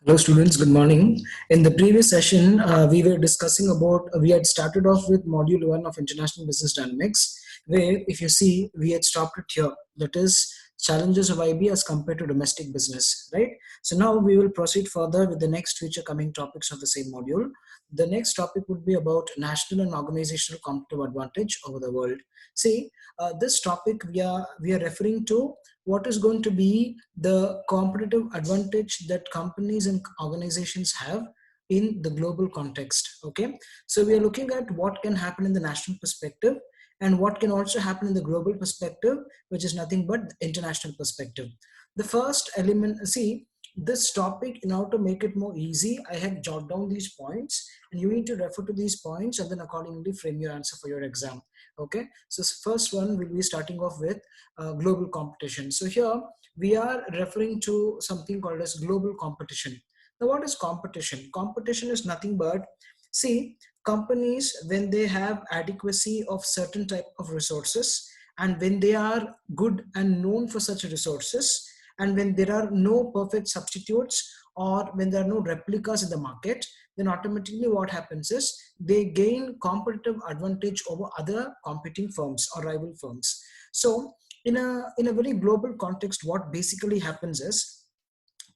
Hello students, good morning. In the previous session, we were discussing about, we had started off with module 1 of International Business Dynamics, where if you see, we had stopped it here. That is challenges of IB as compared to domestic business, right? So now we will proceed further with the next future coming topics of the same module. The next topic would be about national and organizational competitive advantage over the world. See, this topic we are referring to what is going to be the competitive advantage that companies and organizations have in the global context. Okay, so we are looking at what can happen in the national perspective and what can also happen in the global perspective, which is nothing but the international perspective. The first element, see, this topic, in order to make it more easy, I have jotted down these points and you need to refer to these points and then accordingly frame your answer for your exam. Okay, so first one will be starting off with global competition. So here we are referring to something called as global competition. Now, what is competition? Competition is nothing but, see, companies when they have adequacy of certain type of resources and when they are good and known for such resources and when there are no perfect substitutes or when there are no replicas in the market, then automatically what happens is they gain competitive advantage over other competing firms or rival firms. So in a very global context, what basically happens is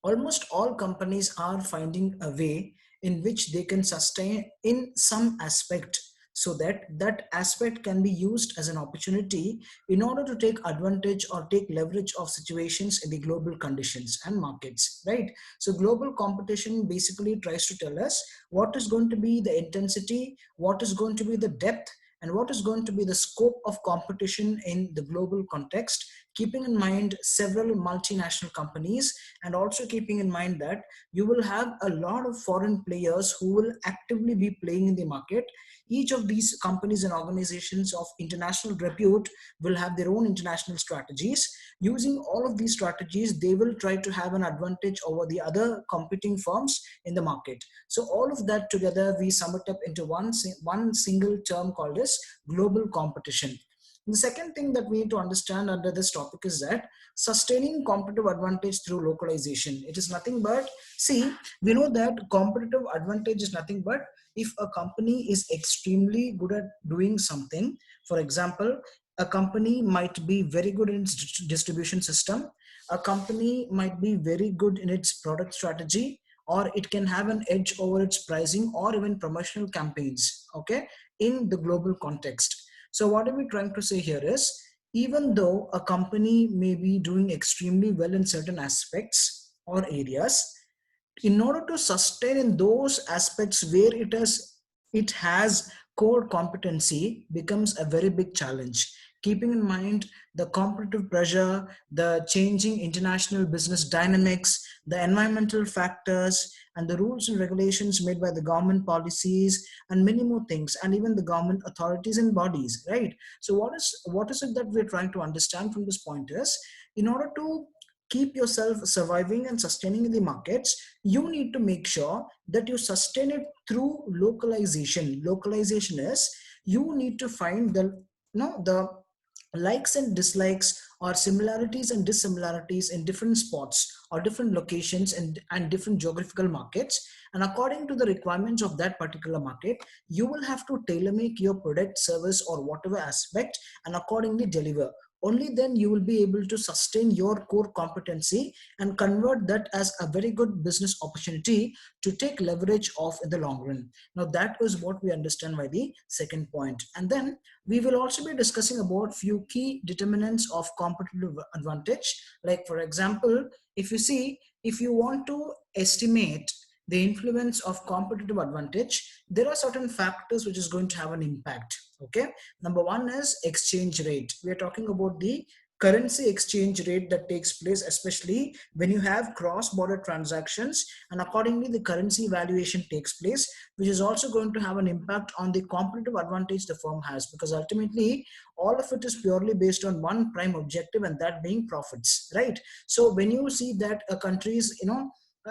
almost all companies are finding a way in which they can sustain in some aspect, so that that aspect can be used as an opportunity in order to take advantage or take leverage of situations in the global conditions and markets, right? So global competition basically tries to tell us what is going to be the intensity, what is going to be the depth, and what is going to be the scope of competition in the global context, keeping in mind several multinational companies, and also keeping in mind that you will have a lot of foreign players who will actively be playing in the market. Each of these companies and organizations of international repute will have their own international strategies. Using all of these strategies, they will try to have an advantage over the other competing firms in the market. So all of that together, we sum it up into one single term called as global competition. The second thing that we need to understand under this topic is that sustaining competitive advantage through localization. It is nothing but, see, we know that competitive advantage is nothing but if a company is extremely good at doing something. For example, a company might be very good in its distribution system, a company might be very good in its product strategy, or it can have an edge over its pricing or even promotional campaigns, okay, in the global context. So what are we trying to say here is, even though a company may be doing extremely well in certain aspects or areas, in order to sustain in those aspects where it has core competency becomes a very big challenge, keeping in mind the competitive pressure, the changing international business dynamics, the environmental factors, and the rules and regulations made by the government policies, and many more things, and even the government authorities and bodies, right? So what is it that we're trying to understand from this point is, in order to keep yourself surviving and sustaining in the markets, you need to make sure that you sustain it through localization. Localization is, you need to find the likes and dislikes or similarities and dissimilarities in different spots or different locations and different geographical markets, and according to the requirements of that particular market, you will have to tailor make your product, service, or whatever aspect and accordingly deliver. Only then you will be able to sustain your core competency and convert that as a very good business opportunity to take leverage of in the long run. Now that is what we understand by the second point. And then we will also be discussing about few key determinants of competitive advantage. Like for example, if you see, if you want to estimate the influence of competitive advantage, there are certain factors which is going to have an impact. Okay, number one is exchange rate. We are talking about the currency exchange rate that takes place, especially when you have cross-border transactions, and accordingly the currency valuation takes place, which is also going to have an impact on the competitive advantage the firm has, because ultimately all of it is purely based on one prime objective, and that being profits, right? So when you see that a country's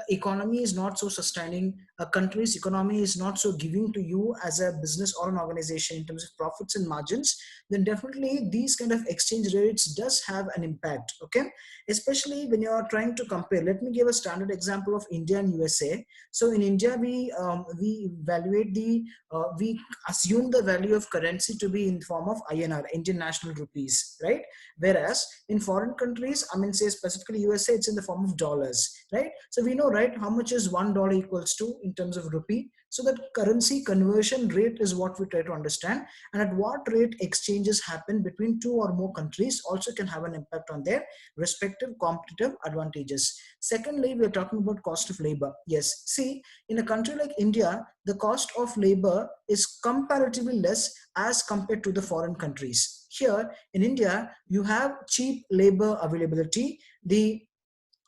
economy is not so sustaining, a country's economy is not so giving to you as a business or an organization in terms of profits and margins, then definitely these kind of exchange rates does have an impact. Okay, especially when you are trying to compare. Let me give a standard example of India and USA. So in India, we evaluate the we assume the value of currency to be in form of INR, Indian National Rupees, right? Whereas in foreign countries, I mean, say specifically USA, it's in the form of dollars, right? So we know, right, how much is $1 equals to in terms of rupee. So that currency conversion rate is what we try to understand, and at what rate exchanges happen between two or more countries also can have an impact on their respective competitive advantages. Secondly, we are talking about cost of labor. Yes, see, in a country like India, the cost of labor is comparatively less as compared to the foreign countries. Here in India, you have cheap labor availability. The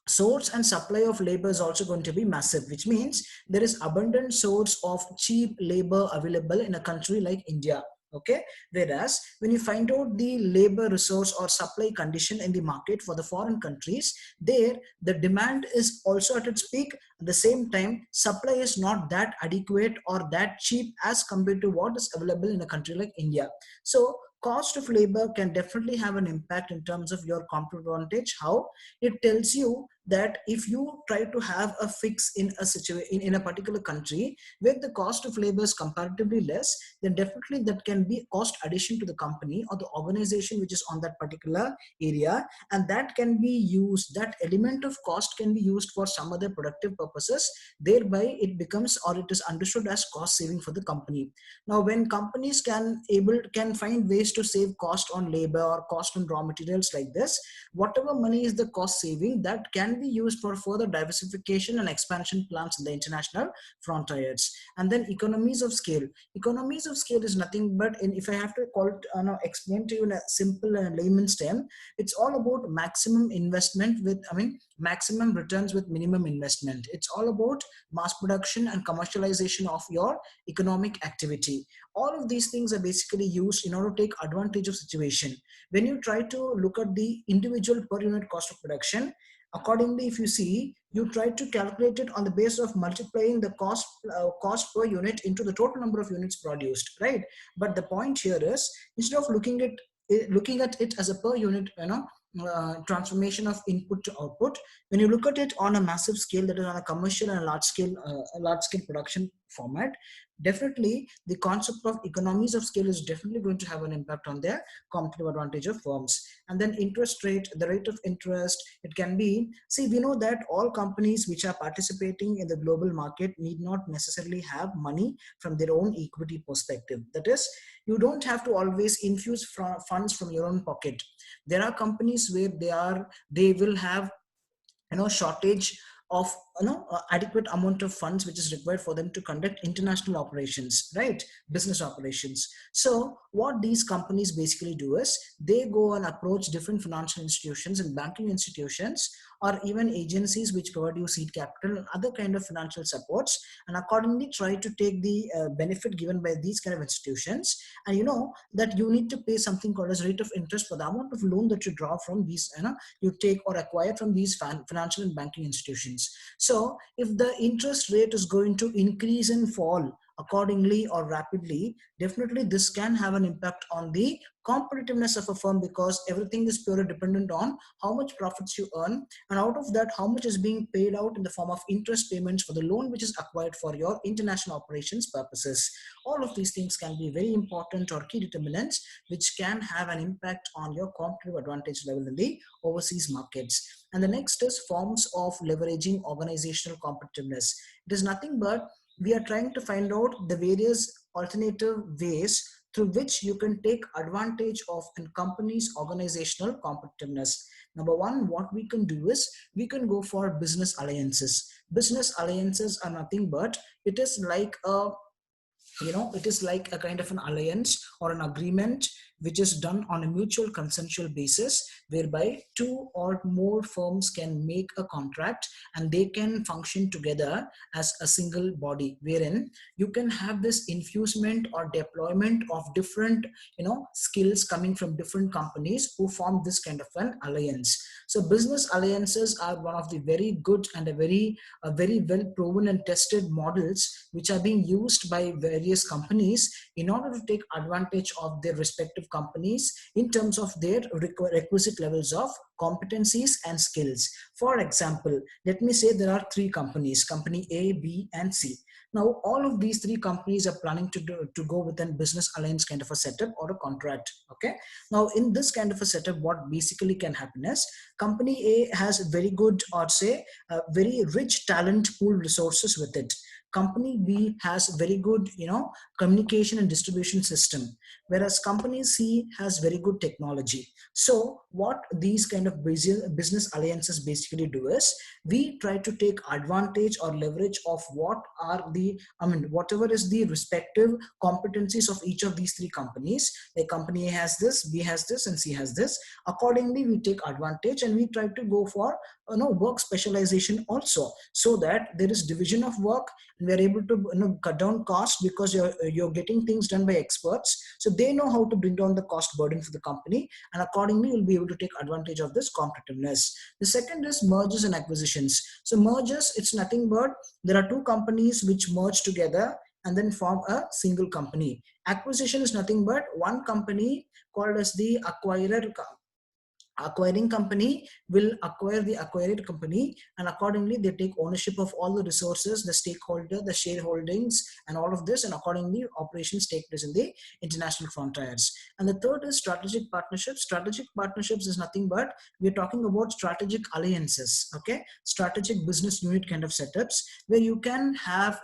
source and supply of labor is also going to be massive, which means there is abundant source of cheap labor available in a country like India. Okay, whereas when you find out the labor resource or supply condition in the market for the foreign countries, there the demand is also at its peak. At the same time, supply is not that adequate or that cheap as compared to what is available in a country like India. So cost of labor can definitely have an impact in terms of your competitive advantage. How? It tells you that if you try to have a fix in a situation in a particular country where the cost of labor is comparatively less, then definitely that can be cost addition to the company or the organization which is on that particular area, and that can be used, that element of cost can be used for some other productive purposes. Thereby it becomes, or it is understood as cost saving for the company. Now when companies can find ways to save cost on labor or cost on raw materials like this, whatever money is the cost saving, that can be used for further diversification and expansion plans in the international frontiers. And then economies of scale. Economies of scale is nothing but, if I have to call it, explain to you in a simple layman's term, it's all about maximum investment with, I mean, maximum returns with minimum investment. It's all about mass production and commercialization of your economic activity. All of these things are basically used in order to take advantage of situation. When you try to look at the individual per unit cost of production, accordingly, if you see, you try to calculate it on the basis of multiplying the cost per unit into the total number of units produced, right? But the point here is, instead of looking at it as a per unit, transformation of input to output, when you look at it on a massive scale, that is on a commercial and large scale production format, definitely the concept of economies of scale is definitely going to have an impact on their competitive advantage of firms. And then interest rate, the rate of interest, it can be, see, we know that all companies which are participating in the global market need not necessarily have money from their own equity perspective. That is, you don't have to always infuse funds from your own pocket. There are companies where they will have shortage of adequate amount of funds which is required for them to conduct international operations, right? Business operations. So what these companies basically do is they go and approach different financial institutions and banking institutions, or even agencies which provide you seed capital and other kind of financial supports, and accordingly try to take the benefit given by these kind of institutions. And you know that you need to pay something called as rate of interest for the amount of loan that you draw from these, you take or acquire from these financial and banking institutions. So if the interest rate is going to increase and fall accordingly or rapidly, definitely this can have an impact on the competitiveness of a firm, because everything is purely dependent on how much profits you earn, and out of that how much is being paid out in the form of interest payments for the loan which is acquired for your international operations purposes. All of these things can be very important or key determinants which can have an impact on your competitive advantage level in the overseas markets. And the next is forms of leveraging organizational competitiveness. It is nothing but we are trying to find out the various alternative ways through which you can take advantage of a company's organizational competitiveness. Number one, what we can do is we can go for business alliances. Business alliances are nothing but it is like a kind of an alliance or an agreement which is done on a mutual consensual basis, whereby two or more firms can make a contract and they can function together as a single body, wherein you can have this infusement or deployment of different skills coming from different companies who form this kind of an alliance. So business alliances are one of the very good and a very well proven and tested models which are being used by various companies in order to take advantage of their respective companies in terms of their requisite levels of competencies and skills. For example, let me say there are three companies, company A, B, and C. Now, all of these three companies are planning to go within business alliance kind of a setup or a contract. Okay. Now, in this kind of a setup, what basically can happen is company A has very good, or say, very rich talent pool resources with it. Company B has very good, communication and distribution system, whereas company C has very good technology. So what these kind of business alliances basically do is we try to take advantage or leverage of whatever is the respective competencies of each of these three companies. Like company A has this, B has this, and C has this. Accordingly, we take advantage and we try to go for work specialization also, so that there is division of work and we are able to cut down cost, because you're getting things done by experts, so they know how to bring down the cost burden for the company, and accordingly you'll be able to take advantage of this competitiveness. The second is mergers and acquisitions. So mergers, it's nothing but there are two companies which merge together and then form a single company. Acquisition is nothing but one company called as the acquiring company will acquire the acquired company, and accordingly they take ownership of all the resources, the stakeholder, the shareholdings, and all of this, and accordingly operations take place in the international frontiers. And the third is strategic partnerships. Strategic partnerships is nothing but we're talking about strategic alliances. Okay, strategic business unit kind of setups where you can have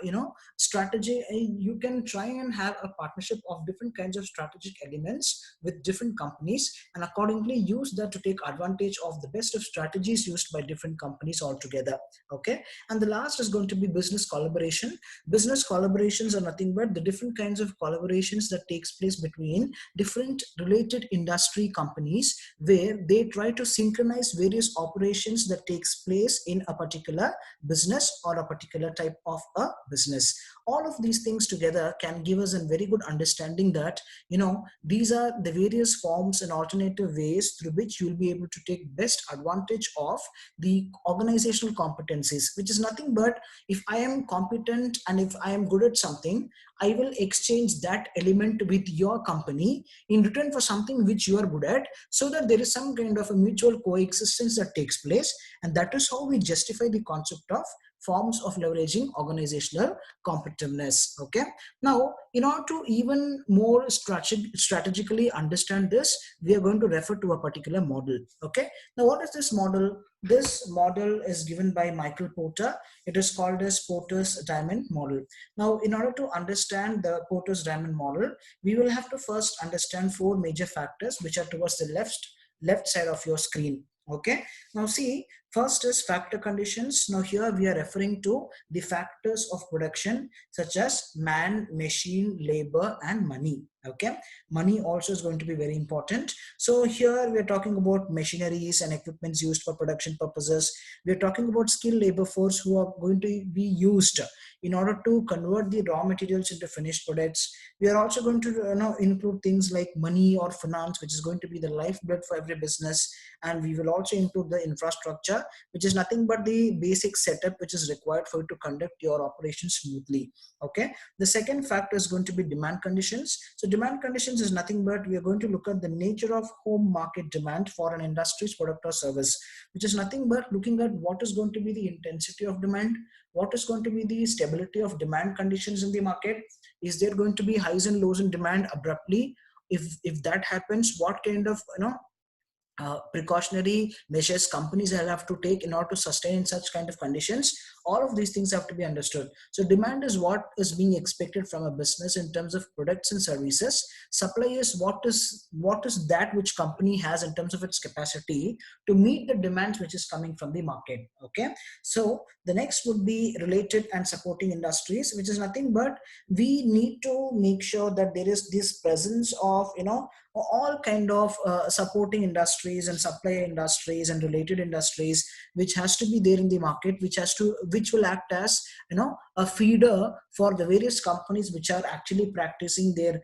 strategy, you can try and have a partnership of different kinds of strategic elements with different companies, and accordingly use that to take advantage of the best of strategies used by different companies altogether. Okay, and the last is going to be business collaboration. Business collaborations are nothing but the different kinds of collaborations that takes place between different related industry companies, where they try to synchronize various operations that takes place in a particular business or a particular type of a business. All of these things together can give us a very good understanding that these are the various forms and alternative ways through which you will be able to take best advantage of the organizational competencies, which is nothing but if I am competent and if I am good at something, I will exchange that element with your company in return for something which you are good at, so that there is some kind of a mutual coexistence that takes place. And that is how we justify the concept of forms of leveraging organizational competitiveness. Okay, now in order to even more strategically understand this, we are going to refer to a particular model. Okay, now what is this model? This model is given by Michael Porter. It is called as Porter's diamond model. Now in order to understand the Porter's diamond model, we will have to first understand four major factors which are towards the left side of your screen. Okay, now see, first is factor conditions. Now here we are referring to the factors of production such as man, machine, labor, and money. Okay, money also is going to be very important. So here we are talking about machineries and equipments used for production purposes. We are talking about skilled labor force who are going to be used in order to convert the raw materials into finished products. We are also going to include things like money or finance, which is going to be the lifeblood for every business. And we will also include the infrastructure, which is nothing but the basic setup which is required for you to conduct your operations smoothly. Okay, the second factor is going to be demand conditions. So demand conditions is nothing but we are going to look at the nature of home market demand for an industry's product or service, which is nothing but looking at what is going to be the intensity of demand, what is going to be the stability of demand conditions in the market. Is there going to be highs and lows in demand abruptly? If that happens, what kind of precautionary measures companies will have to take in order to sustain such kind of conditions? all of these things have to be understood. So demand is what is being expected from a business in terms of products and services. Supply is what is that which company has in terms of its capacity to meet the demands which is coming from the market. Okay, so the next would be related and supporting industries, which is nothing but we need to make sure that there is this presence of all kind of supporting industries and supply industries and related industries which has to be there in the market, which will act as a feeder for the various companies which are actually practicing their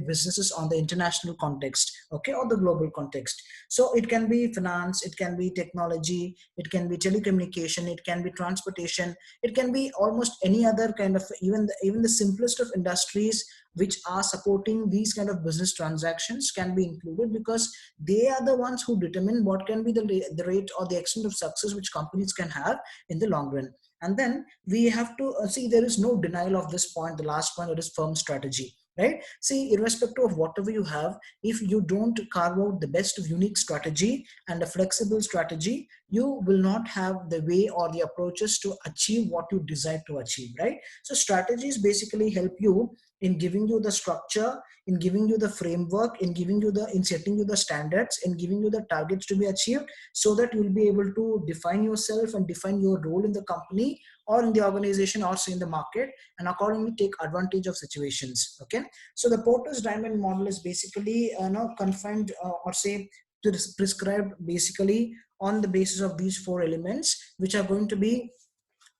businesses on the international context, okay, or the global context. So it can be finance, it can be technology, it can be telecommunication, it can be transportation, it can be almost any other kind of, even the simplest of industries which are supporting these kind of business transactions can be included, because they are the ones who determine what can be the rate or the extent of success which companies can have in the long run. And then we have to see, there is no denial of this point, the last point, that is firm strategy, right? See, irrespective of whatever you have, if you don't carve out the best of unique strategy and a flexible strategy, you will not have the way or the approaches to achieve what you desire to achieve, right? So strategies basically help you in giving you the structure, in giving you the framework, in setting you the standards, in giving you the targets to be achieved, so that you'll be able to define yourself and define your role in the company or in the organization or say in the market, and accordingly take advantage of situations. Okay, so the Porter's diamond model is basically confined or say prescribed basically on the basis of these four elements, which are going to be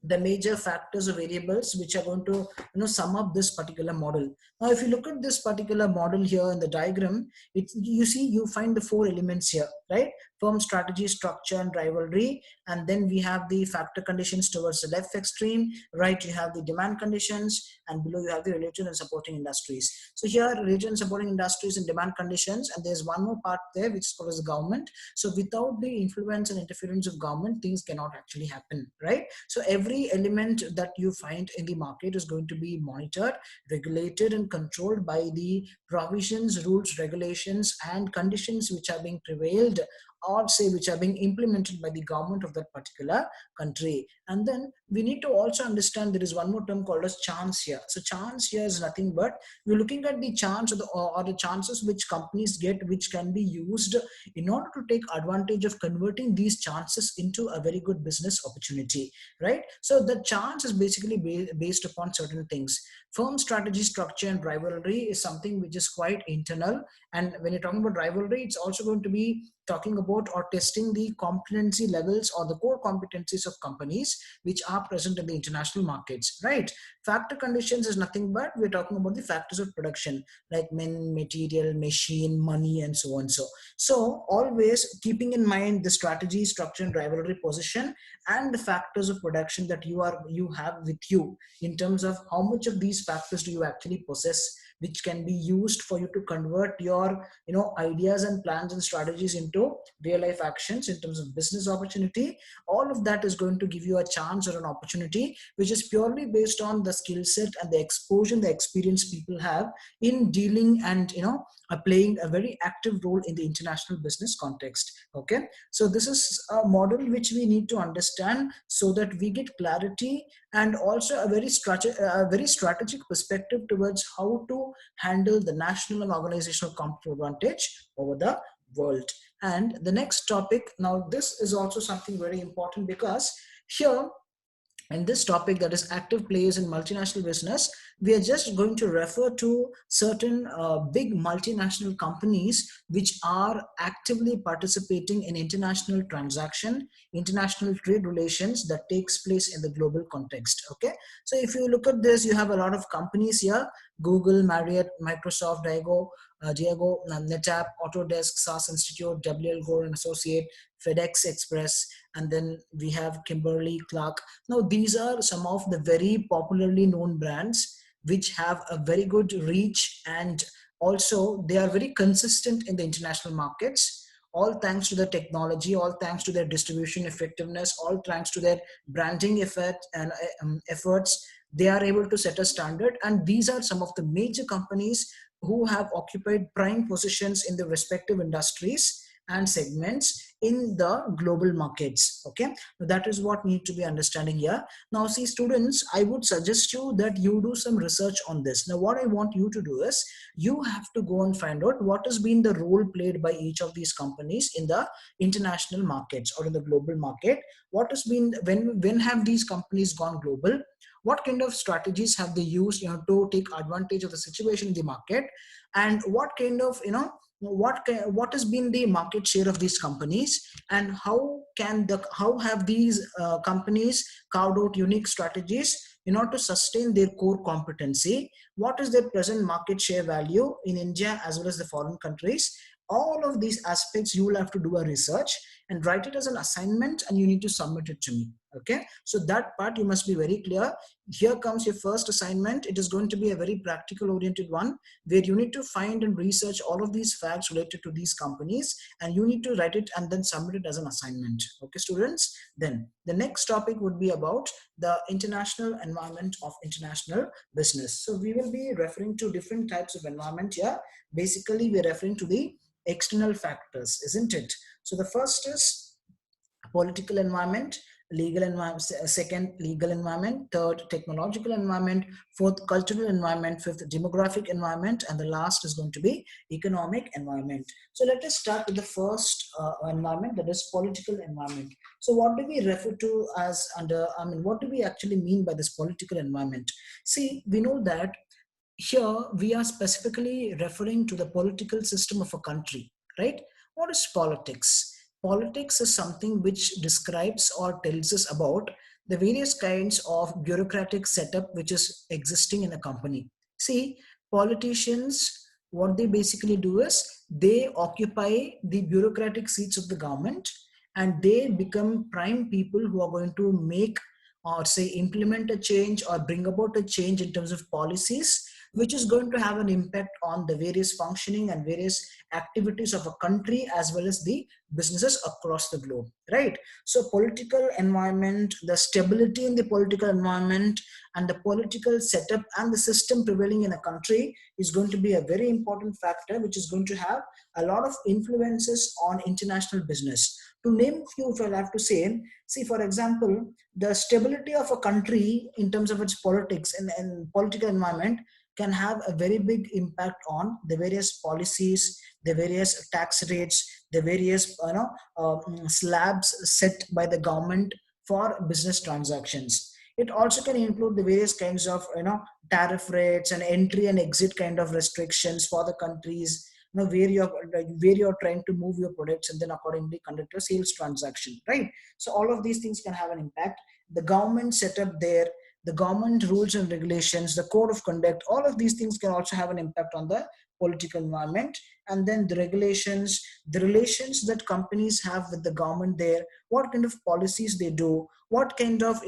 the major factors or variables which are going to sum up this particular model. Now if you look at this particular model here in the diagram, you see, you find the four elements here, right? Firm strategy, structure and rivalry, and then we have the factor conditions towards the left extreme, right? You have the demand conditions, and below you have the related and supporting industries. So here, related and supporting industries and demand conditions, and there's one more part there which is called as the government. So without the influence and interference of government, things cannot actually happen, right? So every element that you find in the market is going to be monitored, regulated and controlled by the provisions, rules, regulations and conditions which are being prevailed, or say which are being implemented by the government of that particular country. And then we need to also understand there is one more term called as chance here. So chance here is nothing but we're looking at the chance or the chances which companies get, which can be used in order to take advantage of converting these chances into a very good business opportunity, right? So the chance is basically based upon certain things. Firm strategy, structure and rivalry is something which is quite internal, and when you're talking about rivalry, it's also going to be talking about or testing the competency levels or the core competencies of companies which are present in the international markets, right? Factor conditions is nothing but we're talking about the factors of production like men, material, machine, money and so on. So always keeping in mind the strategy, structure and rivalry position and the factors of production that you have with you, in terms of how much of these factors do you actually possess, which can be used for you to convert your ideas and plans and strategies into real life actions in terms of business opportunity. All of that is going to give you a chance or an opportunity which is purely based on the skill set and the exposure and the experience people have in dealing and playing a very active role in the international business context. Okay, so this is a model which we need to understand so that we get clarity and also a very strategic perspective towards how to handle the national and organizational competitive advantage over the world. And the next topic, now this is also something very important, because here in this topic, that is active players in multinational business, we are just going to refer to certain big multinational companies which are actively participating in international transaction, international trade relations that takes place in the global context. Okay, so if you look at this, you have a lot of companies here: Google, Marriott, Microsoft, Diego, NetApp, Autodesk, SAS Institute, WL Gore and Associate, FedEx Express, and then we have Kimberly Clark. Now these are some of the very popularly known brands which have a very good reach, and also they are very consistent in the international markets, all thanks to the technology, all thanks to their distribution effectiveness, all thanks to their branding efforts. They are able to set a standard, and these are some of the major companies who have occupied prime positions in the respective industries, and segments in the global markets. Okay, that is what need to be understanding here. Now see students, I would suggest you that you do some research on this. Now what I want you to do is you have to go and find out what has been the role played by each of these companies in the international markets or in the global market. What has been, when have these companies gone global, what kind of strategies have they used, to take advantage of the situation in the market, and what kind of, what has been the market share of these companies, and how have these companies carved out unique strategies in order to sustain their core competency, what is their present market share value in India as well as the foreign countries. All of these aspects you will have to do a research and write it as an assignment, and you need to submit it to me. Okay, so that part you must be very clear. Here comes your first assignment. It is going to be a very practical oriented one, where you need to find and research all of these facts related to these companies, and you need to write it and then submit it as an assignment. Okay students, then the next topic would be about the international environment of international business. So we will be referring to different types of environment here. Basically we're referring to the external factors, isn't it? So the first is political environment, legal environment, second legal environment, third technological environment, fourth cultural environment, fifth demographic environment, and the last is going to be economic environment. So let us start with the first environment, that is political environment. So what do we refer to as under, what do we actually mean by this political environment? See, we know that here we are specifically referring to the political system of a country, right? What is politics? Politics is something which describes or tells us about the various kinds of bureaucratic setup which is existing in a company. See, politicians, what they basically do is they occupy the bureaucratic seats of the government, and they become prime people who are going to make or say implement a change or bring about a change in terms of policies, which is going to have an impact on the various functioning and various activities of a country as well as the businesses across the globe, right? So political environment, the stability in the political environment and the political setup and the system prevailing in a country is going to be a very important factor, which is going to have a lot of influences on international business. To name a few, if I have to say, see, for example, the stability of a country in terms of its politics and political environment can have a very big impact on the various policies, the various tax rates, the various slabs set by the government for business transactions. It also can include the various kinds of tariff rates and entry and exit kind of restrictions for the countries, where you're trying to move your products and then accordingly conduct a sales transaction, right? So all of these things can have an impact. The government setup there, the government rules and regulations, the code of conduct, all of these things can also have an impact on the political environment. And then the regulations, the relations that companies have with the government there, what kind of policies they do, what kind of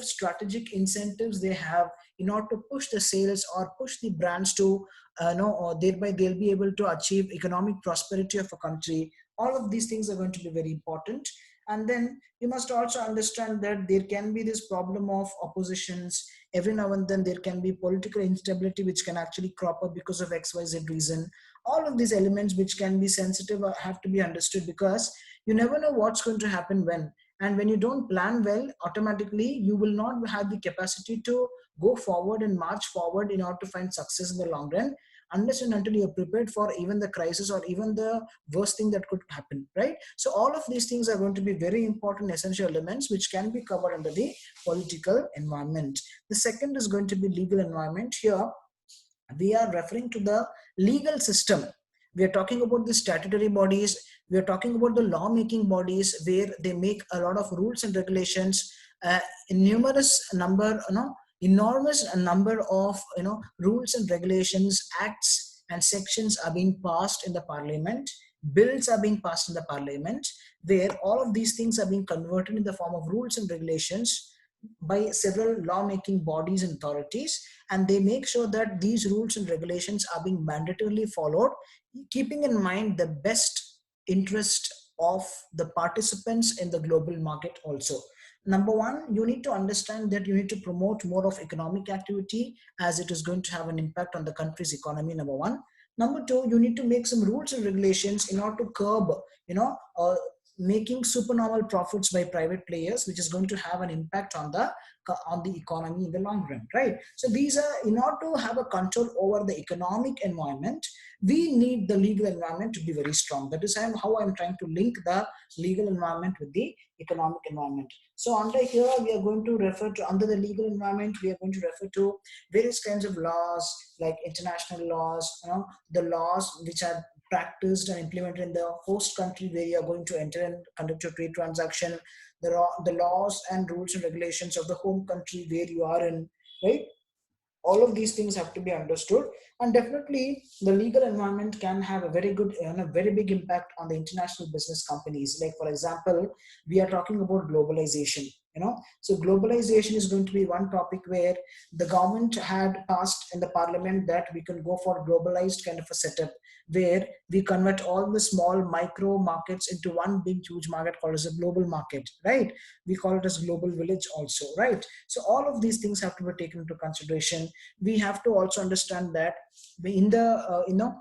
strategic incentives they have in order to push the sales or push the brands to or thereby they'll be able to achieve economic prosperity of a country. All of these things are going to be very important. And then you must also understand that there can be this problem of oppositions. Every now and then there can be political instability which can actually crop up because of XYZ reason. All of these elements which can be sensitive have to be understood, because you never know what's going to happen when. And when you don't plan well, automatically you will not have the capacity to go forward and march forward in order to find success in the long run, unless and until you're prepared for even the crisis or even the worst thing that could happen, right? So all of these things are going to be very important essential elements which can be covered under the political environment. The second is going to be legal environment. Here we are referring to the legal system. We are talking about the statutory bodies, we are talking about the lawmaking bodies where they make a lot of rules and regulations. Numerous number, enormous number of rules and regulations, acts and sections are being passed in the parliament. Bills are being passed in the parliament, where all of these things are being converted in the form of rules and regulations by several lawmaking bodies and authorities, and they make sure that these rules and regulations are being mandatorily followed, keeping in mind the best interest of the participants in the global market also. Number one, you need to understand that you need to promote more of economic activity, as it is going to have an impact on the country's economy, number one. Number two, you need to make some rules and regulations in order to curb, you know, making supernormal profits by private players, which is going to have an impact on the economy in the long run, right? So these are, in order to have a control over the economic environment, we need the legal environment to be very strong. That is how I'm trying to link the legal environment with the economic environment. So under here, we are going to refer to, under the legal environment, we are going to refer to various kinds of laws, like international laws, the laws which are practiced and implemented in the host country where you are going to enter and conduct your trade transaction, the laws and rules and regulations of the home country where you are in, right? All of these things have to be understood. And definitely the legal environment can have a very good and a very big impact on the international business companies. Like for example, we are talking about globalization, so globalization is going to be one topic where the government had passed in the parliament that we can go for globalized kind of a setup, where we convert all the small micro markets into one big huge market called as a global market, right? We call it as global village also, right? So all of these things have to be taken into consideration. We have to also understand that in the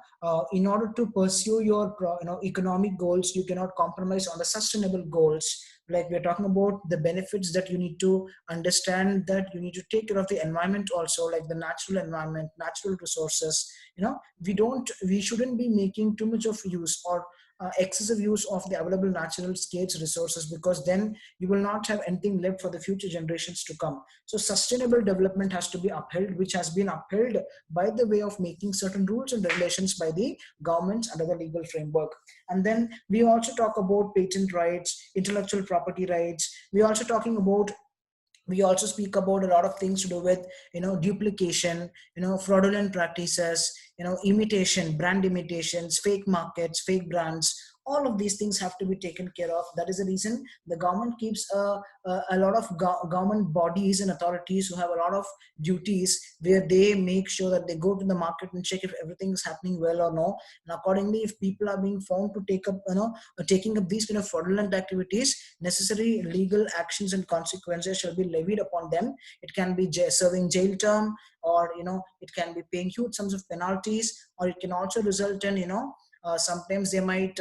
in order to pursue your economic goals, you cannot compromise on the sustainable goals. Like we're talking about the benefits, that you need to understand that you need to take care of the environment also, like the natural environment, natural resources. We shouldn't be making too much of use or excessive use of the available natural scarce resources, because then you will not have anything left for the future generations to come. So sustainable development has to be upheld, which has been upheld by the way of making certain rules and regulations by the governments under the legal framework. And then we also talk about patent rights, intellectual property rights. We also speak about a lot of things to do with duplication, fraudulent practices, imitation, brand imitations, fake markets, fake brands. All of these things have to be taken care of. That is the reason the government keeps a lot of government bodies and authorities who have a lot of duties, where they make sure that they go to the market and check if everything is happening well or no. And accordingly, if people are being found to take up taking up these kind of fraudulent activities, necessary legal actions and consequences shall be levied upon them. It can be serving jail term, or it can be paying huge sums of penalties, or it can also result in sometimes they might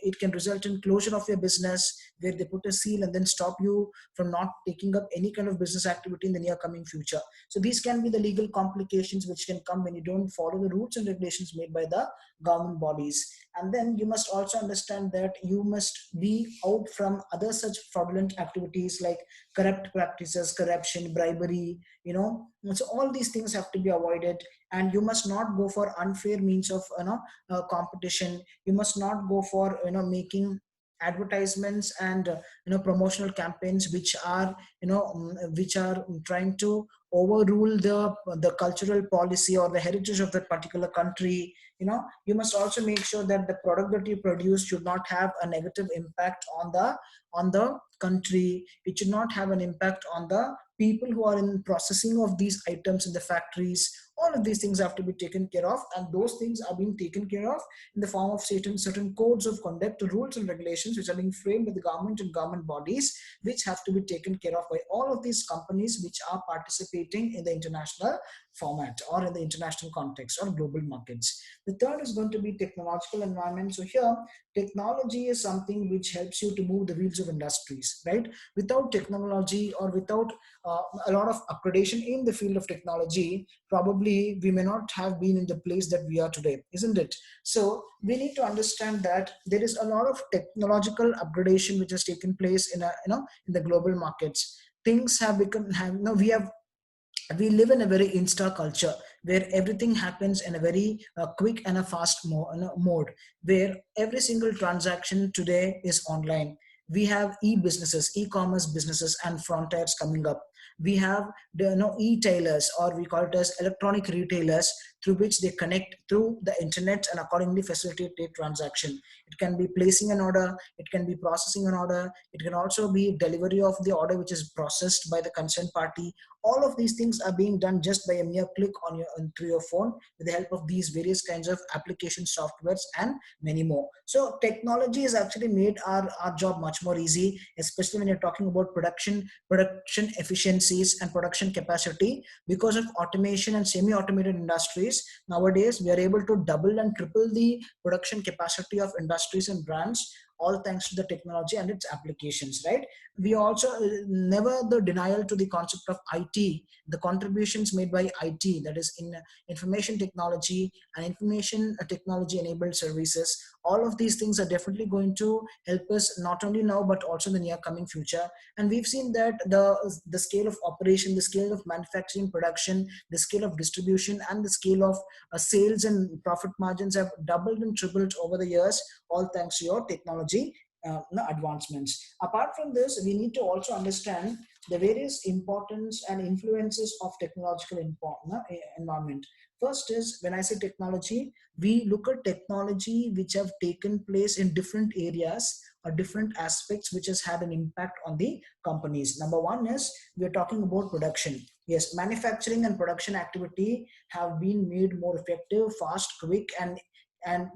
it can result in closure of your business, where they put a seal and then stop you from not taking up any kind of business activity in the near coming future. So these can be the legal complications which can come when you don't follow the rules and regulations made by the government bodies. And then you must also understand that you must be out from other such fraudulent activities like corrupt practices, corruption, bribery, so all these things have to be avoided. And you must not go for unfair means of competition. You must not go for making advertisements and promotional campaigns which are which are trying to overrule the cultural policy or the heritage of that particular country. You must also make sure that the product that you produce should not have a negative impact on the country. It should not have an impact on the people who are in processing of these items in the factories. All of these things have to be taken care of, and those things are being taken care of in the form of certain codes of conduct, rules and regulations which are being framed by the government and government bodies, which have to be taken care of by all of these companies which are participating in the international format or in the international context or global markets. The third is going to be technological environment. So here, technology is something which helps you to move the wheels of industries, right? Without technology, or without a lot of accreditation in the field of technology, probably we may not have been in the place that we are today, isn't it? So we need to understand that there is a lot of technological upgradation which has taken place in the global markets. Things have become have no we live in a very insta culture, where everything happens in a very quick and a fast mode, where every single transaction today is online. We have e-businesses, e-commerce businesses and frontiers coming up. We have the e-tailers, or we call it as electronic retailers, through which they connect through the internet and accordingly facilitate a transaction. It can be placing an order, it can be processing an order, it can also be delivery of the order which is processed by the concerned party. All of these things are being done just by a mere click through your phone, with the help of these various kinds of application softwares and many more. So technology has actually made our job much more easy, especially when you're talking about production efficiencies and production capacity. Because of automation and semi-automated industries, days. Nowadays, we are able to double and triple the production capacity of industries and brands, all thanks to the technology and its applications, right? We also never the denial to the concept of IT, the contributions made by IT, that is in information technology and information technology enabled services. All of these things are definitely going to help us not only now but also in the near coming future. And we've seen that the scale of operation, the scale of manufacturing production, the scale of distribution, and the scale of sales and profit margins have doubled and tripled over the years, all thanks to your technology advancements. Apart from this, we need to also understand the various importance and influences of technological environment. First is, when I say technology, we look at technology which have taken place in different areas or different aspects which has had an impact on the companies. Number one is, we are talking about production. Yes, manufacturing and production activity have been made more effective, fast, quick, and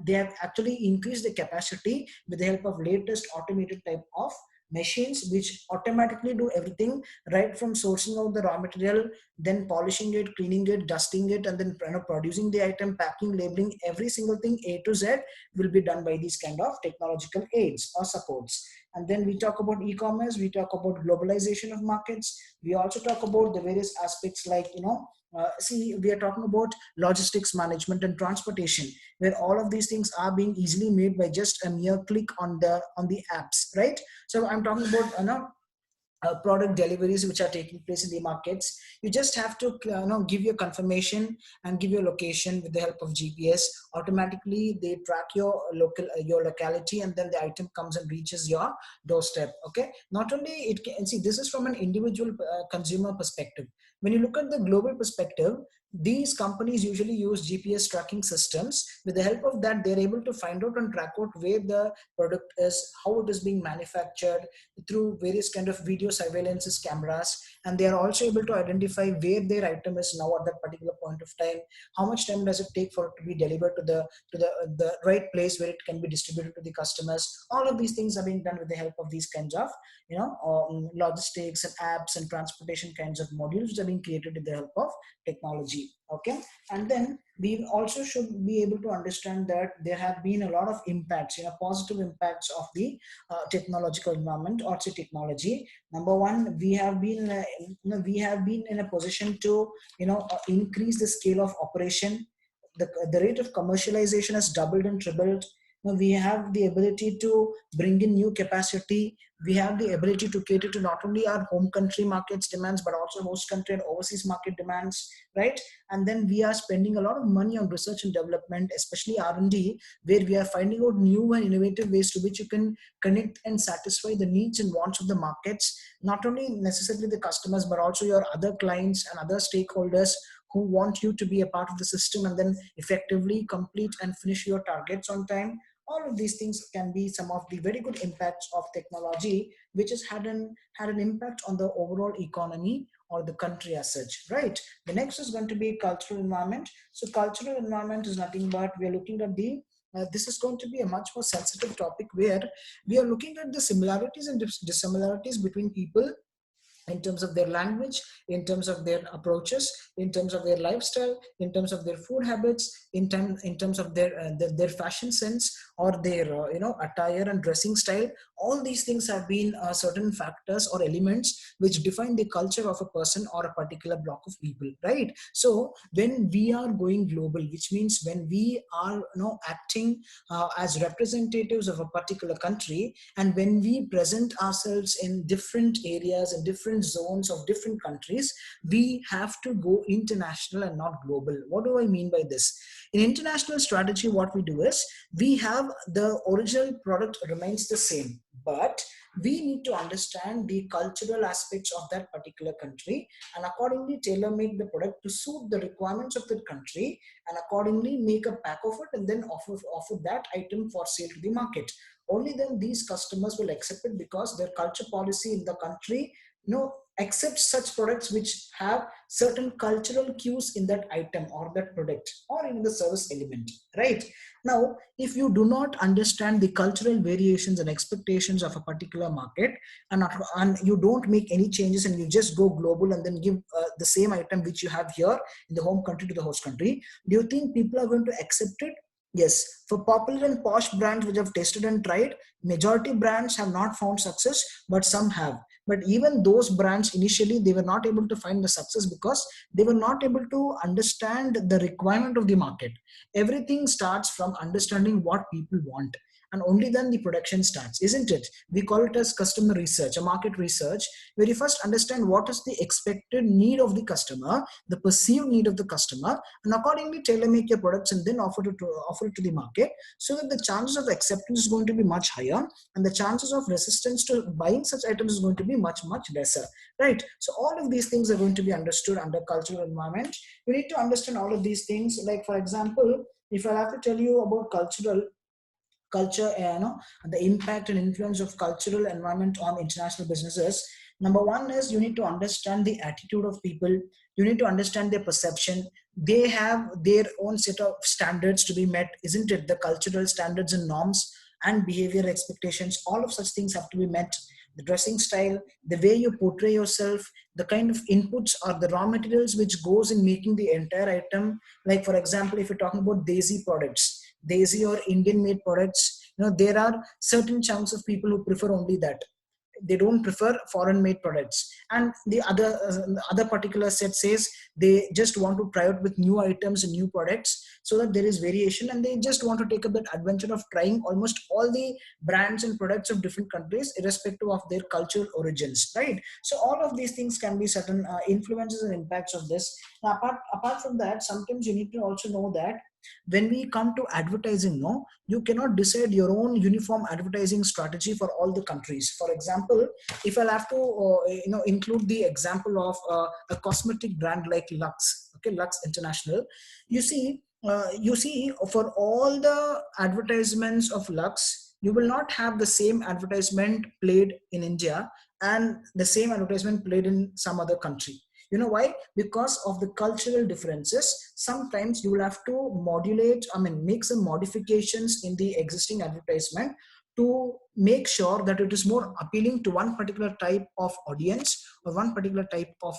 they have actually increased the capacity with the help of latest automated type of machines which automatically do everything, right from sourcing out the raw material, then polishing it, cleaning it, dusting it, and then producing the item, packing, labeling, every single thing A to Z will be done by these kind of technological aids or supports. And then we talk about e-commerce, we talk about globalization of markets, we also talk about the various aspects like, see, we are talking about logistics management and transportation, where all of these things are being easily made by just a mere click on the apps, right? So I'm talking about product deliveries which are taking place in the markets. You just have to give your confirmation and give your location with the help of GPS. Automatically they track your your locality, and then the item comes and reaches your doorstep. Okay, not only it can see, this is from an individual consumer perspective. When you look at the global perspective, these companies usually use GPS tracking systems. With the help of that, they're able to find out and track out where the product is, how it is being manufactured, through various kind of video surveillances cameras. And they are also able to identify where their item is now at that particular point of time, how much time does it take for it to be delivered to the right place where it can be distributed to the customers. All of these things are being done with the help of these kinds of logistics and apps and transportation kinds of modules which are being created with the help of technology. Okay, and then we also should be able to understand that there have been a lot of impacts, positive impacts of the technological environment or say technology. Number one, we have been in a position to increase the scale of operation. The rate of commercialization has doubled and tripled. We have the ability to bring in new capacity. We have the ability to cater to not only our home country markets demands, but also host country and overseas market demands, right? And then we are spending a lot of money on research and development, especially R&D, where we are finding out new and innovative ways to which you can connect and satisfy the needs and wants of the markets, not only necessarily the customers, but also your other clients and other stakeholders who want you to be a part of the system and then effectively complete and finish your targets on time. All of these things can be some of the very good impacts of technology, which has had an impact on the overall economy or the country as such, right? The next is going to be cultural environment. So cultural environment is nothing but we are looking at this is going to be a much more sensitive topic where we are looking at the similarities and dissimilarities between people in terms of their language, in terms of their approaches, in terms of their lifestyle, in terms of their food habits, in terms of their fashion sense or their attire and dressing style. All these things have been certain factors or elements which define the culture of a person or a particular block of people, right? So when we are going global, which means when we are acting as representatives of a particular country, and when we present ourselves in different areas and different zones of different countries, we have to go international and not global. What do I mean by this? In international strategy, what we do is we have the original product remains the same, but we need to understand the cultural aspects of that particular country and accordingly tailor make the product to suit the requirements of that country, and accordingly make a pack of it and then offer that item for sale to the market. only then these customers will accept it, because their culture policy in the country, accepts such products which have certain cultural cues in that item or that product or in the service element, right? Now, if you do not understand the cultural variations and expectations of a particular market, and you don't make any changes and you just go global and then give the same item which you have here in the home country to the host country, do you think people are going to accept it? Yes, for popular and posh brands which have tested and tried, majority brands have not found success, but some have. But even those brands initially, they were not able to find the success because they were not able to understand the requirement of the market. Everything starts from understanding what people want, and only then the production starts, isn't it? We call it as customer research, a market research, where you first understand what is the expected need of the customer, the perceived need of the customer, and accordingly tailor make your products and then offer it to the market, so that the chances of acceptance is going to be much higher, and the chances of resistance to buying such items is going to be much lesser, right? So all of these things are going to be understood under cultural environment. You need to understand all of these things. Like for example, if I have to tell you about culture, the impact and influence of cultural environment on international businesses. Number one is you need to understand the attitude of people. You need to understand their perception. They have their own set of standards to be met, isn't it? The cultural standards and norms and behavior expectations, all of such things have to be met. The dressing style, the way you portray yourself, the kind of inputs or the raw materials which goes in making the entire item. Like for example, if you're talking about desi products, desi or Indian made products, there are certain chunks of people who prefer only that. They don't prefer foreign made products. And the other particular set says they just want to try out with new items and new products, so that there is variation, and they just want to take up that adventure of trying almost all the brands and products of different countries irrespective of their cultural origins, right? So all of these things can be certain influences and impacts of this. Now, apart from that, sometimes you need to also know that when we come to advertising, no, you cannot decide your own uniform advertising strategy for all the countries. For example, if I'll have to include the example of a cosmetic brand like Lux, okay, Lux International. You see for all the advertisements of Lux, you will not have the same advertisement played in India and the same advertisement played in some other country. You know why? Because of the cultural differences. Sometimes you will have to make some modifications in the existing advertisement to make sure that it is more appealing to one particular type of audience or one particular type of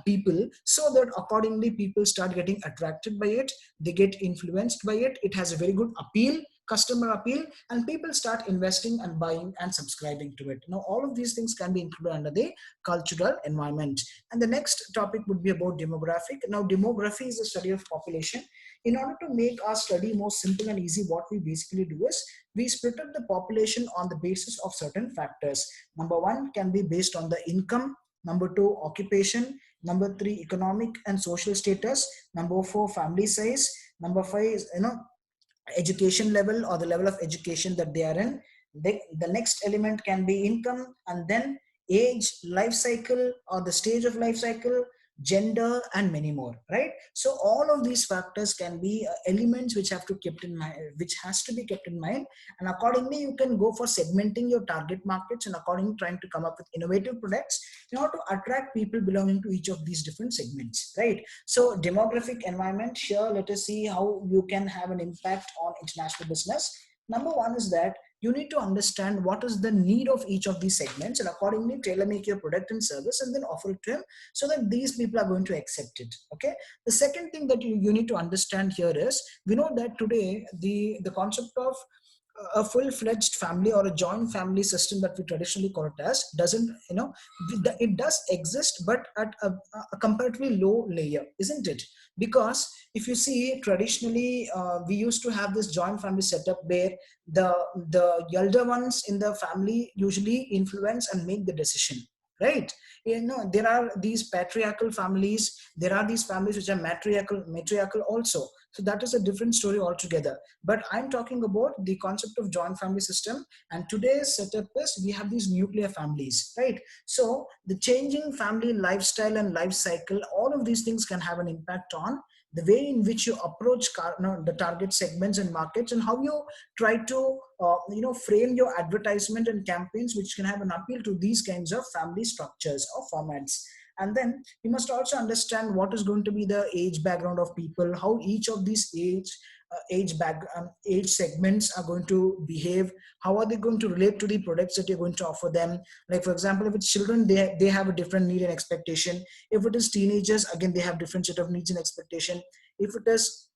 people, so that accordingly people start getting attracted by it, they get influenced by it, it has a very good appeal, customer appeal, and people start investing and buying and subscribing to it. Now all of these things can be included under the cultural environment. And the next topic would be about demographic. Now, demography is the study of population. In order to make our study more simple and easy, what we basically do is we split up the population on the basis of certain factors. Number one can be based on the income. Number two, occupation. Number three, economic and social status. Number four, family size. Number five is, education level or the level of education that they are in. The next element can be income, and then age, life cycle or the stage of life cycle, gender, and many more, right? So all of these factors can be elements which have to kept in mind, which has to be kept in mind, and accordingly you can go for segmenting your target markets and accordingly trying to come up with innovative products in order to attract people belonging to each of these different segments, right? So demographic environment, here let us see how you can have an impact on international business. Number one is that you need to understand what is the need of each of these segments and accordingly tailor make your product and service and then offer it to him, so that these people are going to accept it. Okay. The second thing that you need to understand here is, we know that today the concept of a full-fledged family or a joint family system that we traditionally call it as doesn't, it does exist, but at a comparatively low layer, isn't it? Because if you see traditionally, we used to have this joint family setup where the elder ones in the family usually influence and make the decision, right? There are these patriarchal families, there are these families which are matriarchal also. So that is a different story altogether. But I'm talking about the concept of joint family system, and today's setup is we have these nuclear families, right? So the changing family lifestyle and life cycle, all of these things can have an impact on the way in which you approach the target segments and markets, and how you try to frame your advertisement and campaigns which can have an appeal to these kinds of family structures or formats. And then you must also understand what is going to be the age background of people, how each of these age segments are going to behave, how are they going to relate to the products that you're going to offer them. Like for example, if it's children, they have a different need and expectation. If it is teenagers, again they have different set of needs and expectation. If it is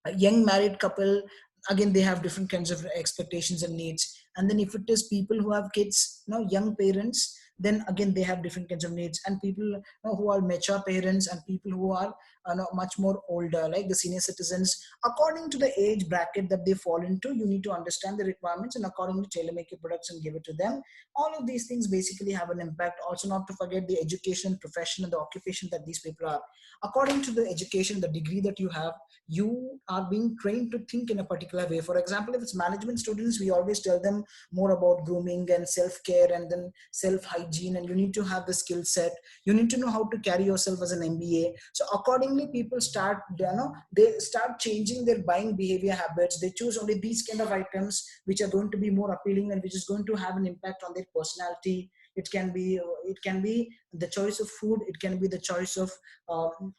a young married couple, again they have different kinds of expectations and needs. And then if it is people who have kids, young parents, then again they have different kinds of needs. And people who are mature parents, and people who are much more older, like the senior citizens, according to the age bracket that they fall into, you need to understand the requirements and accordingly tailor make your products and give it to them. All of these things basically have an impact. Also, not to forget the education, profession, and the occupation that these people are. According to the education, the degree that you have, you are being trained to think in a particular way. For example, if it's management students, we always tell them more about grooming and self-care and then self-hygiene, and you need to have the skill set. You need to know how to carry yourself as an MBA. So accordingly, people start, they start changing their buying behavior habits. They choose only these kind of items which are going to be more appealing and which is going to have an impact on their personality. It can be the choice of food, it can be the choice of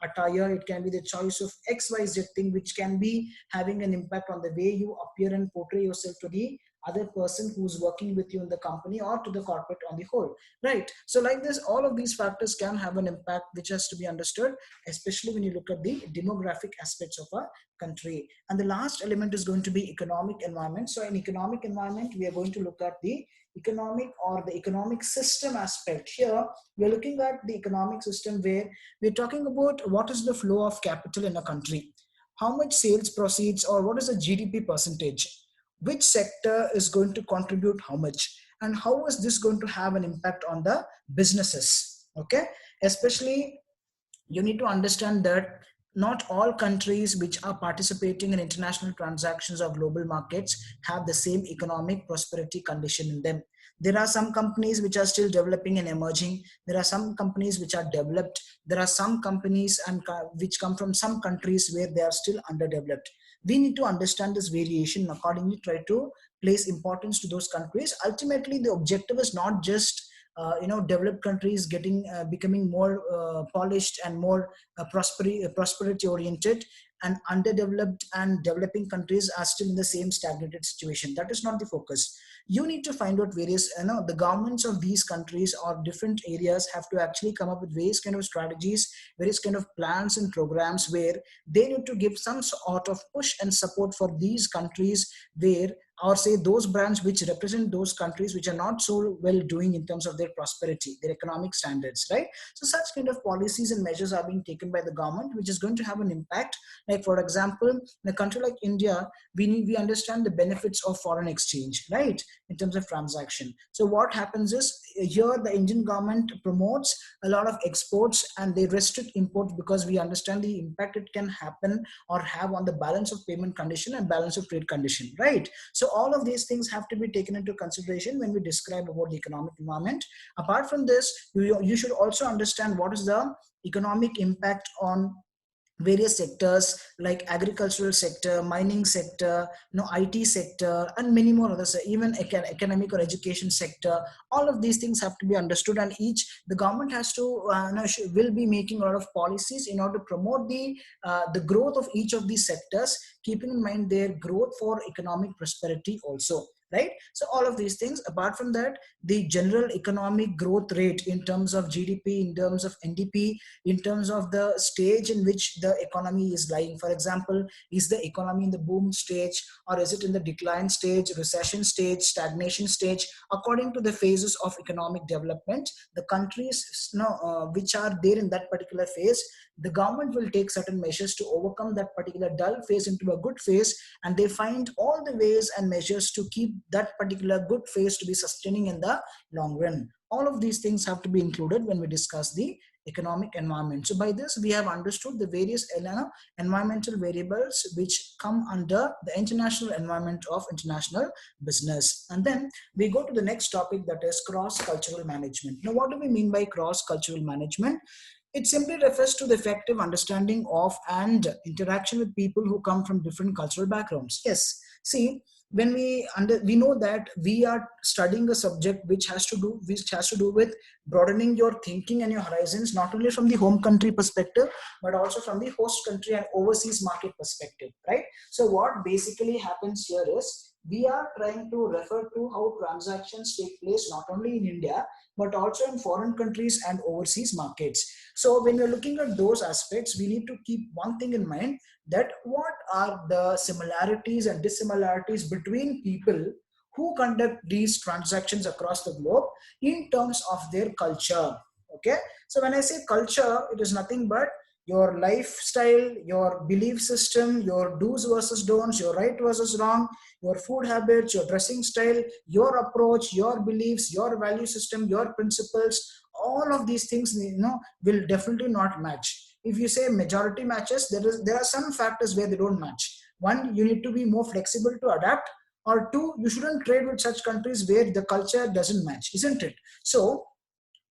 attire, it can be the choice of XYZ thing, which can be having an impact on the way you appear and portray yourself to the other person who's working with you in the company or to the corporate on the whole, right? So like this, all of these factors can have an impact which has to be understood, especially when you look at the demographic aspects of a country. And the last element is going to be economic environment. So in economic environment, we are going to look at the economic or the economic system aspect. Here we're looking at the economic system where we're talking about what is the flow of capital in a country, how much sales proceeds, or what is the GDP percentage, which sector is going to contribute how much, and how is this going to have an impact on the businesses. Okay, especially you need to understand that not all countries which are participating in international transactions or global markets have the same economic prosperity condition in them. There are some companies which are still developing and emerging. There are some companies which are developed. There are some companies which come from some countries where they are still underdeveloped. We need to understand this variation and accordingly try to place importance to those countries. Ultimately, the objective is not just developed countries becoming more polished and more prosperity oriented, and underdeveloped and developing countries are still in the same stagnated situation. That is not the focus. You need to find out various, the governments of these countries or different areas have to actually come up with various kind of strategies, various kind of plans and programs where they need to give some sort of push and support for these countries, where, or say those brands which represent those countries which are not so well doing in terms of their prosperity, their economic standards, right? So such kind of policies and measures are being taken by the government, which is going to have an impact. Like for example, in a country like India, we understand the benefits of foreign exchange, right, in terms of transaction. So what happens is, here the Indian government promotes a lot of exports and they restrict imports, because we understand the impact it can happen or have on the balance of payment condition and balance of trade condition, right? So all of these things have to be taken into consideration when we describe about the economic environment. Apart from this, you should also understand what is the economic impact on various sectors like agricultural sector, mining sector, IT sector, and many more others, even academic or education sector. All of these things have to be understood, and the government has to will be making a lot of policies in order to promote the growth of each of these sectors, keeping in mind their growth for economic prosperity also, right? So all of these things. Apart from that, the general economic growth rate in terms of GDP, in terms of NDP, in terms of the stage in which the economy is lying. For example, is the economy in the boom stage, or is it in the decline stage, recession stage, stagnation stage? According to the phases of economic development, the countries which are there in that particular phase, the government will take certain measures to overcome that particular dull phase into a good phase, and they find all the ways and measures to keep that particular good phase to be sustaining in the long run. All of these things have to be included when we discuss the economic environment. So by this, we have understood the various environmental variables which come under the international environment of international business. And then we go to the next topic, that is cross-cultural management. Now, what do we mean by cross-cultural management? It simply refers to the effective understanding of and interaction with people who come from different cultural backgrounds. Yes, see, when we know that we are studying a subject which has to do with broadening your thinking and your horizons, not only from the home country perspective but also from the host country and overseas market perspective, right? So what basically happens here is we are trying to refer to how transactions take place not only in India but also in foreign countries and overseas markets. So when we're looking at those aspects, we need to keep one thing in mind, that what are the similarities and dissimilarities between people who conduct these transactions across the globe in terms of their culture. Okay, so when I say culture, it is nothing but your lifestyle, your belief system, your do's versus don'ts, your right versus wrong, your food habits, your dressing style, your approach, your beliefs, your value system, your principles. All of these things, will definitely not match. If you say majority matches, there are some factors where they don't match. One, you need to be more flexible to adapt, or two, you shouldn't trade with such countries where the culture doesn't match, isn't it? So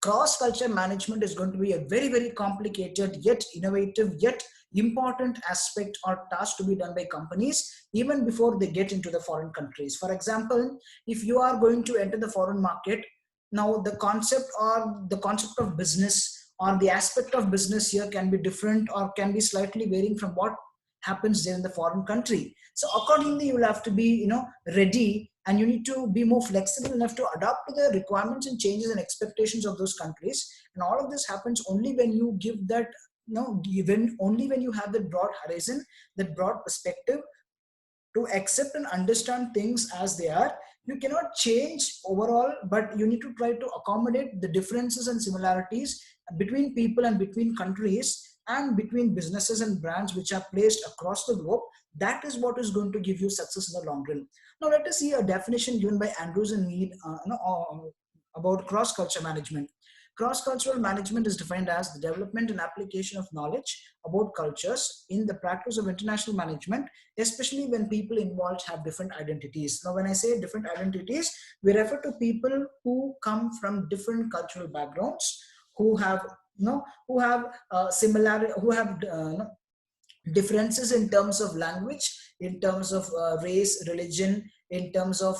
cross culture management is going to be a very, very complicated yet innovative yet important aspect or task to be done by companies even before they get into the foreign countries. For example, if you are going to enter the foreign market, now the concept of business or the aspect of business here can be different or can be slightly varying from what happens there in the foreign country. So accordingly, you will have to be ready, and you need to be more flexible enough to adapt to the requirements and changes and expectations of those countries. And all of this happens only when you give that, given only when you have that broad horizon, that broad perspective to accept and understand things as they are. You cannot change overall, but you need to try to accommodate the differences and similarities between people and between countries and between businesses and brands which are placed across the globe. That is what is going to give you success in the long run. Now let us see a definition given by Andrews and Mead about cross-culture management. Cross-cultural management is defined as the development and application of knowledge about cultures in the practice of international management, especially when people involved have different identities. Now, when I say different identities, we refer to people who come from different cultural backgrounds, who have who have similar, who have differences in terms of language, in terms of race, religion, in terms of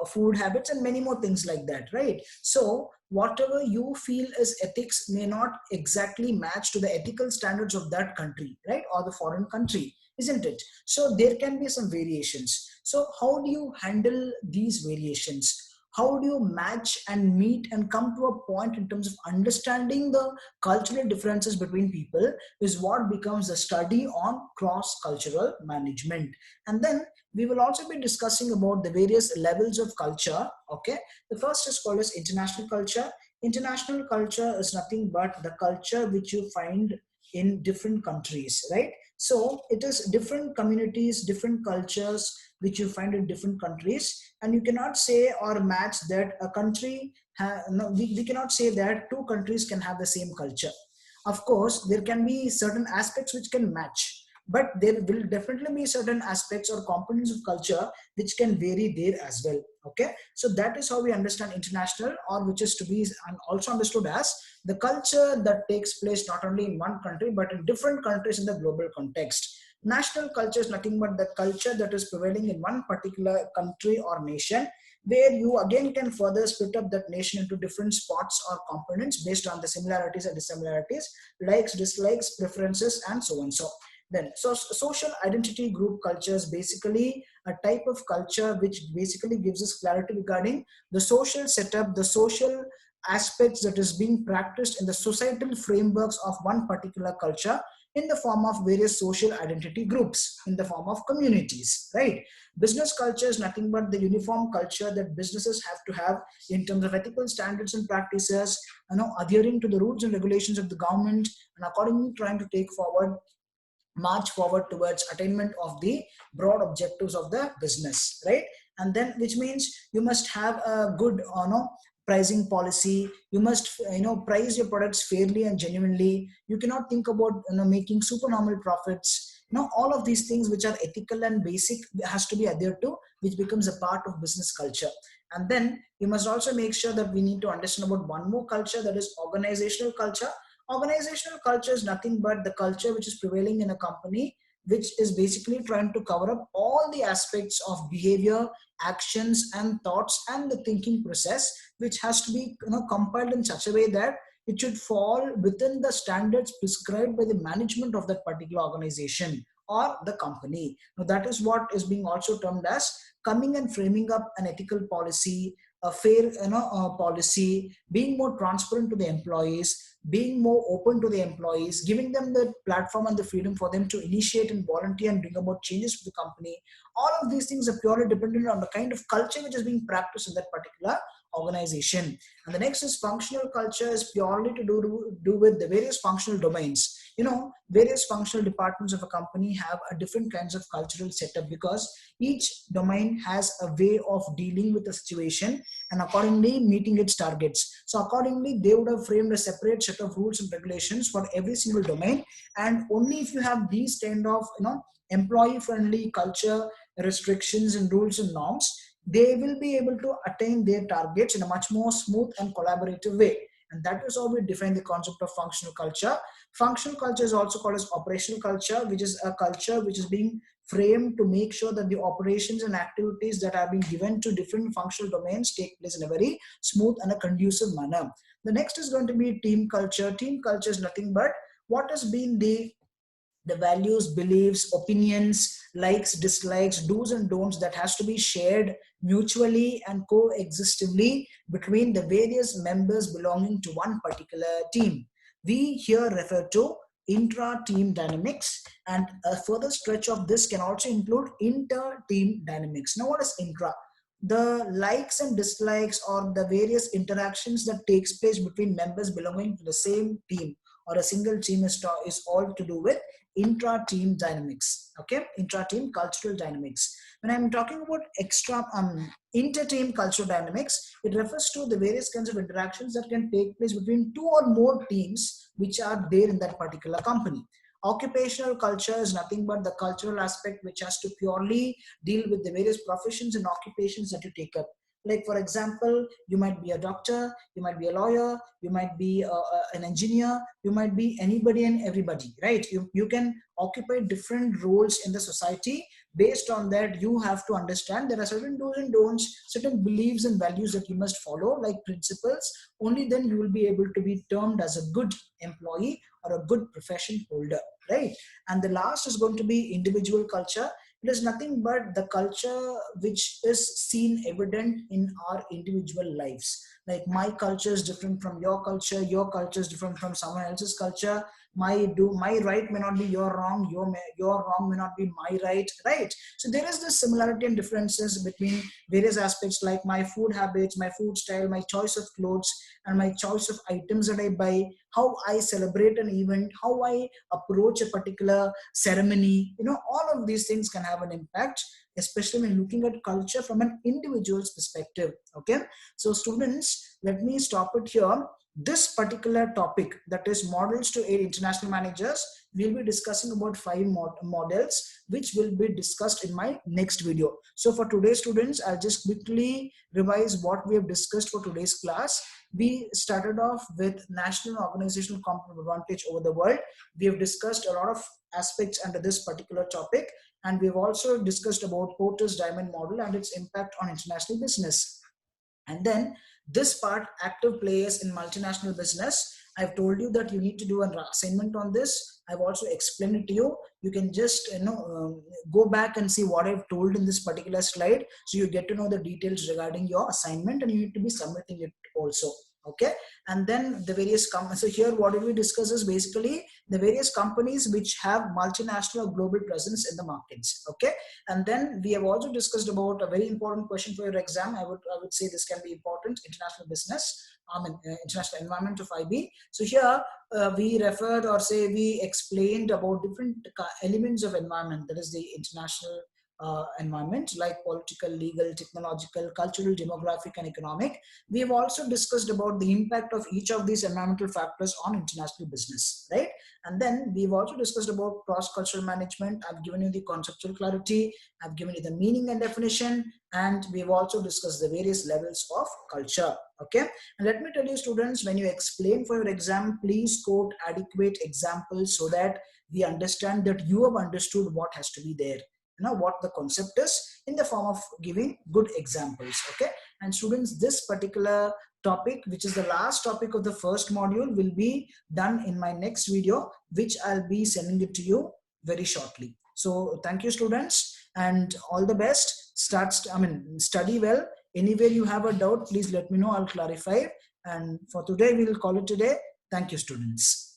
food habits and many more things like that, right? So whatever you feel is ethics may not exactly match to the ethical standards of that country, right, or the foreign country, isn't it? So there can be some variations. So how do you handle these variations? How do you match and meet and come to a point in terms of understanding the cultural differences between people is what becomes the study on cross-cultural management. And then we will also be discussing about the various levels of culture. Okay, the first is called as international culture. International culture is nothing but the culture which you find in different countries, right? So it is different communities, different cultures which you find in different countries, and you cannot say or match that a country no, we cannot say that two countries can have the same culture. Of course there can be certain aspects which can match, but there will definitely be certain aspects or components of culture which can vary there as well. Okay, so that is how we understand international, or which is to be also understood as the culture that takes place not only in one country but in different countries in the global context. National culture is nothing but the culture that is prevailing in one particular country or nation, where you again can further split up that nation into different spots or components based on the similarities and dissimilarities, likes, dislikes, preferences, and so on. So then, so social identity group culture is basically a type of culture which basically gives us clarity regarding the social setup, the social aspects that is being practiced in the societal frameworks of one particular culture in the form of various social identity groups, in the form of communities, right? Business culture is nothing but the uniform culture that businesses have to have in terms of ethical standards and practices, adhering to the rules and regulations of the government, and accordingly trying to march forward towards attainment of the broad objectives of the business, right? And then, which means you must have a good pricing policy. You must price your products fairly and genuinely. You cannot think about making supernormal profits. All of these things which are ethical and basic has to be adhered to, which becomes a part of business culture. And then you must also make sure that we need to understand about one more culture, that is organizational culture. Organizational culture is nothing but the culture which is prevailing in a company, which is basically trying to cover up all the aspects of behavior, actions, and thoughts, and the thinking process, which has to be compiled in such a way that it should fall within the standards prescribed by the management of that particular organization or the company. Now, that is what is being also termed as coming and framing up an ethical policy, a fair policy, being more transparent to the employees, being more open to the employees, giving them the platform and the freedom for them to initiate and volunteer and bring about changes to the company. All of these things are purely dependent on the kind of culture which is being practiced in that particular organization. And the next is functional culture, is purely to do with the various functional domains. Various functional departments of a company have a different kinds of cultural setup, because each domain has a way of dealing with the situation and accordingly meeting its targets. So accordingly, they would have framed a separate set of rules and regulations for every single domain. And only if you have these kind of employee friendly culture, restrictions and rules and norms, they will be able to attain their targets in a much more smooth and collaborative way. And that is how we define the concept of functional culture. Functional culture is also called as operational culture, which is a culture which is being framed to make sure that the operations and activities that are being given to different functional domains take place in a very smooth and a conducive manner. The next is going to be team culture. Team culture is nothing but what has been the values, beliefs, opinions, likes, dislikes, do's and don'ts that has to be shared mutually and coexistively between the various members belonging to one particular team. We here refer to intra-team dynamics, and a further stretch of this can also include inter-team dynamics. Now, what is intra? The likes and dislikes or the various interactions that takes place between members belonging to the same team or a single team is all to do with intra-team dynamics. Okay, intra-team cultural dynamics. When I'm talking about inter-team cultural dynamics, it refers to the various kinds of interactions that can take place between two or more teams which are there in that particular company. Occupational culture is nothing but the cultural aspect which has to purely deal with the various professions and occupations that you take up. Like, for example, you might be a doctor, you might be a lawyer, you might be an engineer, you might be anybody and everybody, right? You can occupy different roles in the society. Based on that, you have to understand there are certain do's and don'ts, certain beliefs and values that you must follow, like principles. Only then you will be able to be termed as a good employee or a good profession holder, right? And the last is going to be individual culture. It is nothing but the culture which is seen evident in our individual lives. Like, my culture is different from your culture is different from someone else's culture. My right may not be your wrong, your wrong may not be my right, right? So there is this similarity and differences between various aspects, like my food habits, my food style, my choice of clothes, and my choice of items that I buy, how I celebrate an event, how I approach a particular ceremony. All of these things can have an impact, especially when looking at culture from an individual's perspective. Okay, so students, let me stop it here. This particular topic, that is models to aid international managers, we'll be discussing about 5 models, which will be discussed in my next video. So for today's students, I'll just quickly revise what we have discussed for today's class. We started off with national organizational competitive advantage over the world. We have discussed a lot of aspects under this particular topic, and we've also discussed about Porter's diamond model and its impact on international business. And then this part, active players in multinational business, I've told you that you need to do an assignment on this. I've also explained it to you. You can just go back and see what I've told in this particular slide, so you get to know the details regarding your assignment, and you need to be submitting it also. Okay, and then the various companies. So here what we discuss is basically the various companies which have multinational global presence in the markets. Okay, and then we have also discussed about a very important question for your exam. I would say this can be important: international business, international environment of IB. So here we referred, or say we explained about different elements of environment, that is the international environment like political, legal, technological, cultural, demographic, and economic. We have also discussed about the impact of each of these environmental factors on international business, right? And then we've also discussed about cross-cultural management. I've given you the conceptual clarity, I've given you the meaning and definition, and we've also discussed the various levels of culture. Okay, and let me tell you, students, when you explain for your exam, please quote adequate examples so that we understand that you have understood what has to be there, what the concept is, in the form of giving good examples. Okay, and students, this particular topic, which is the last topic of the first module, will be done in my next video, which I'll be sending it to you very shortly. So thank you, students, and all the best. Study well. Anywhere you have a doubt, please let me know, I'll clarify. And for today, we'll call it today. Thank you, students.